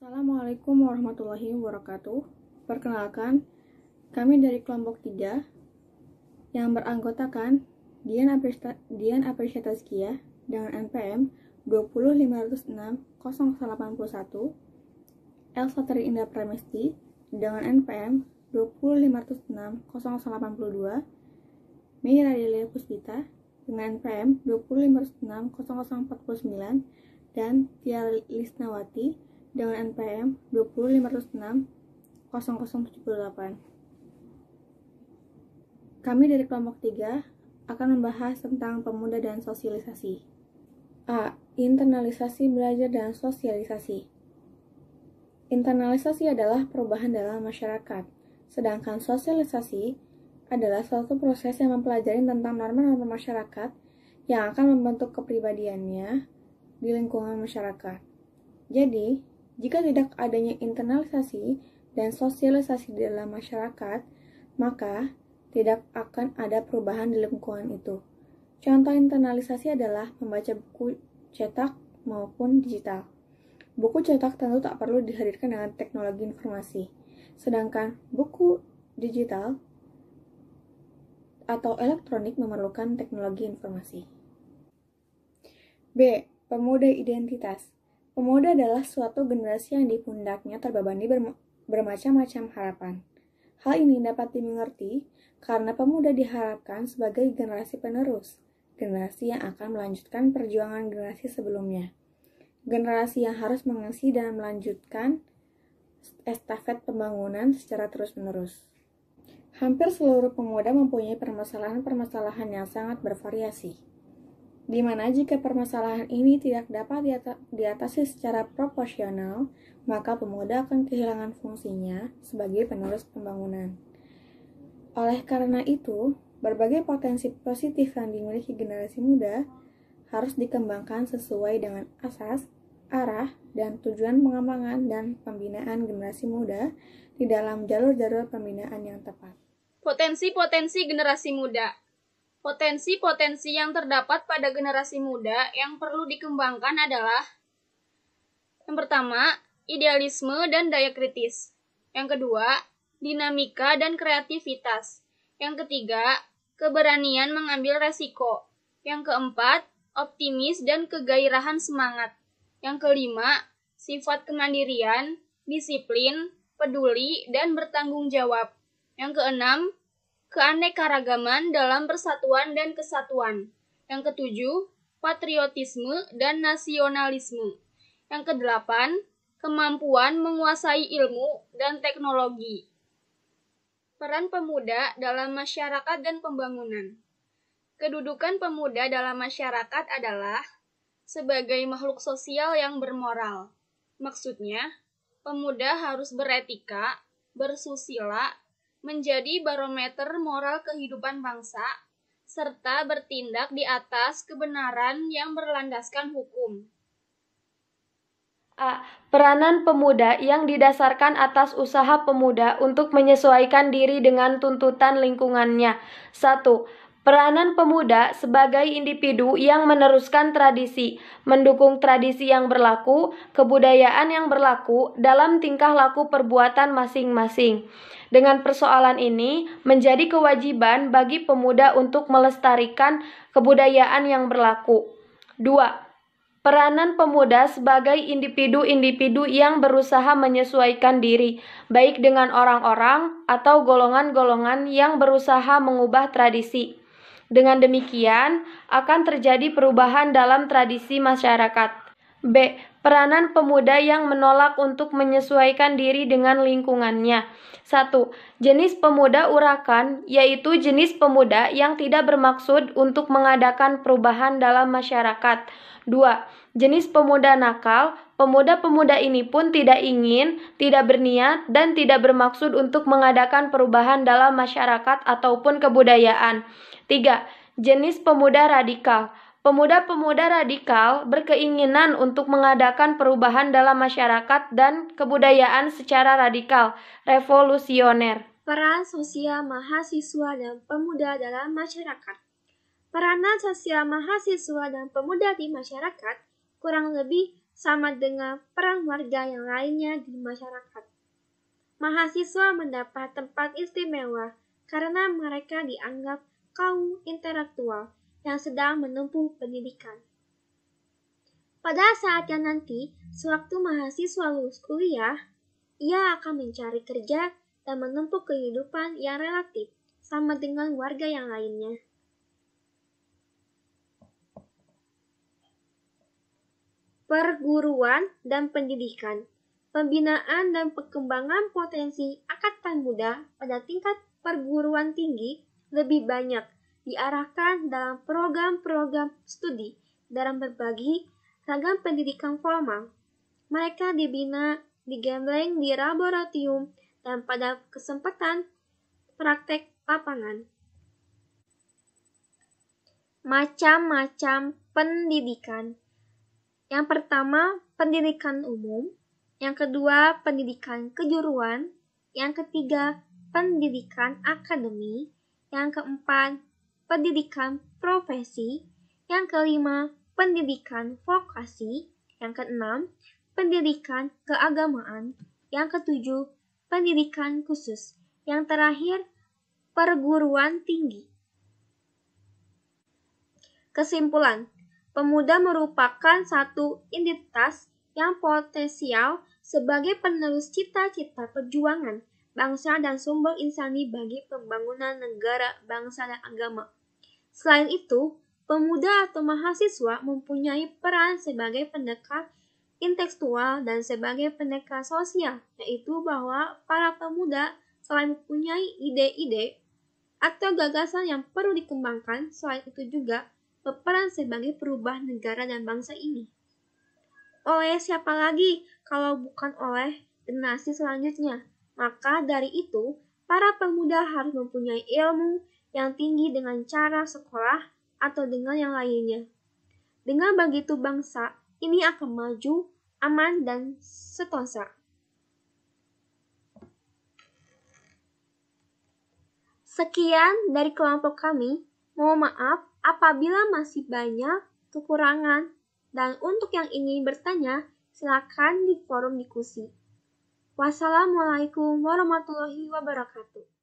Assalamualaikum warahmatullahi wabarakatuh. Perkenalkan, kami dari kelompok 3 yang beranggotakan Dian Aprisya dengan NPM 20506-081, Elsa Tri Indah Pramesti dengan NPM 20506-082, Mei Radelia Puspita dengan NPM 20506-0049, dan Tia Lisnawati dengan NPM 20506-0078. Kami dari kelompok 3 akan membahas tentang pemuda dan sosialisasi. A. Internalisasi belajar dan sosialisasi. Internalisasi adalah perubahan dalam masyarakat, sedangkan sosialisasi adalah suatu proses yang mempelajari tentang norma-norma masyarakat yang akan membentuk kepribadiannya di lingkungan masyarakat. Jadi, jika tidak adanya internalisasi dan sosialisasi di dalam masyarakat, maka tidak akan ada perubahan di lingkungan itu. Contoh internalisasi adalah membaca buku cetak maupun digital. Buku cetak tentu tak perlu dihadirkan dengan teknologi informasi, sedangkan buku digital atau elektronik memerlukan teknologi informasi. B. Pemuda identitas. Pemuda adalah suatu generasi yang di pundaknya terbebani bermacam-macam harapan. Hal ini dapat dimengerti karena pemuda diharapkan sebagai generasi penerus, generasi yang akan melanjutkan perjuangan generasi sebelumnya, generasi yang harus mengisi dan melanjutkan estafet pembangunan secara terus-menerus. Hampir seluruh pemuda mempunyai permasalahan-permasalahan yang sangat bervariasi, di mana jika permasalahan ini tidak dapat diatasi secara proporsional, maka pemuda akan kehilangan fungsinya sebagai penerus pembangunan. Oleh karena itu, berbagai potensi positif yang dimiliki generasi muda harus dikembangkan sesuai dengan asas, arah, dan tujuan pengembangan dan pembinaan generasi muda di dalam jalur-jalur pembinaan yang tepat. Potensi-potensi generasi muda. Potensi-potensi yang terdapat pada generasi muda yang perlu dikembangkan adalah: yang pertama, idealisme dan daya kritis. Yang kedua, dinamika dan kreativitas. Yang ketiga, keberanian mengambil resiko. Yang keempat, optimis dan kegairahan semangat. Yang kelima, sifat kemandirian, disiplin, peduli, dan bertanggung jawab. Yang keenam, keanekaragaman dalam persatuan dan kesatuan. Yang ketujuh, patriotisme dan nasionalisme. Yang kedelapan, kemampuan menguasai ilmu dan teknologi. Peran pemuda dalam masyarakat dan pembangunan. Kedudukan pemuda dalam masyarakat adalah sebagai makhluk sosial yang bermoral. Maksudnya, pemuda harus beretika, bersusila, menjadi barometer moral kehidupan bangsa, serta bertindak di atas kebenaran yang berlandaskan hukum. A. Peranan pemuda yang didasarkan atas usaha pemuda untuk menyesuaikan diri dengan tuntutan lingkungannya. 1. Peranan pemuda sebagai individu yang meneruskan tradisi, mendukung tradisi yang berlaku, kebudayaan yang berlaku dalam tingkah laku perbuatan masing-masing. Dengan persoalan ini, menjadi kewajiban bagi pemuda untuk melestarikan kebudayaan yang berlaku. 2. Peranan pemuda sebagai individu-individu yang berusaha menyesuaikan diri, baik dengan orang-orang atau golongan-golongan yang berusaha mengubah tradisi. Dengan demikian, akan terjadi perubahan dalam tradisi masyarakat. B. Peranan pemuda yang menolak untuk menyesuaikan diri dengan lingkungannya. 1. Jenis pemuda urakan, yaitu jenis pemuda yang tidak bermaksud untuk mengadakan perubahan dalam masyarakat. 2. Jenis pemuda nakal, pemuda-pemuda ini pun tidak ingin, tidak berniat, dan tidak bermaksud untuk mengadakan perubahan dalam masyarakat ataupun kebudayaan. 3. Jenis pemuda radikal. Pemuda-pemuda radikal berkeinginan untuk mengadakan perubahan dalam masyarakat dan kebudayaan secara radikal, revolusioner. Peran sosial mahasiswa dan pemuda dalam masyarakat. Peranan sosial mahasiswa dan pemuda di masyarakat kurang lebih sama dengan peran warga yang lainnya di masyarakat. Mahasiswa mendapat tempat istimewa karena mereka dianggap kaum intelektual yang sedang menempuh pendidikan. Pada saatnya nanti, sewaktu mahasiswa lulus kuliah, ia akan mencari kerja dan menempuh kehidupan yang relatif sama dengan warga yang lainnya. Perguruan dan pendidikan. Pembinaan dan pengembangan potensi angkatan muda pada tingkat perguruan tinggi lebih banyak diarahkan dalam program-program studi dalam berbagai ragam pendidikan formal. Mereka dibina, digembleng di laboratorium, dan pada kesempatan praktek lapangan. Macam-macam pendidikan. Yang pertama, pendidikan umum. Yang kedua, pendidikan kejuruan. Yang ketiga, pendidikan akademi. Yang keempat, pendidikan profesi. Yang kelima, pendidikan vokasi. Yang keenam, pendidikan keagamaan. Yang ketujuh, pendidikan khusus. Yang terakhir, perguruan tinggi. Kesimpulan, pemuda merupakan satu identitas yang potensial sebagai penerus cita-cita perjuangan bangsa dan sumber insani bagi pembangunan negara, bangsa, dan agama. Selain itu, pemuda atau mahasiswa mempunyai peran sebagai pendekat intelektual dan sebagai pendekat sosial, yaitu bahwa para pemuda selain mempunyai ide-ide atau gagasan yang perlu dikembangkan, selain itu juga berperan sebagai perubah negara dan bangsa ini. Oleh siapa lagi kalau bukan oleh generasi selanjutnya? Maka dari itu, para pemuda harus mempunyai ilmu yang tinggi dengan cara sekolah atau dengan yang lainnya. Dengan begitu bangsa ini akan maju, aman, dan sentosa. Sekian dari kelompok kami. Mohon maaf apabila masih banyak kekurangan. Dan untuk yang ingin bertanya, silakan di forum diskusi. Wassalamualaikum warahmatullahi wabarakatuh.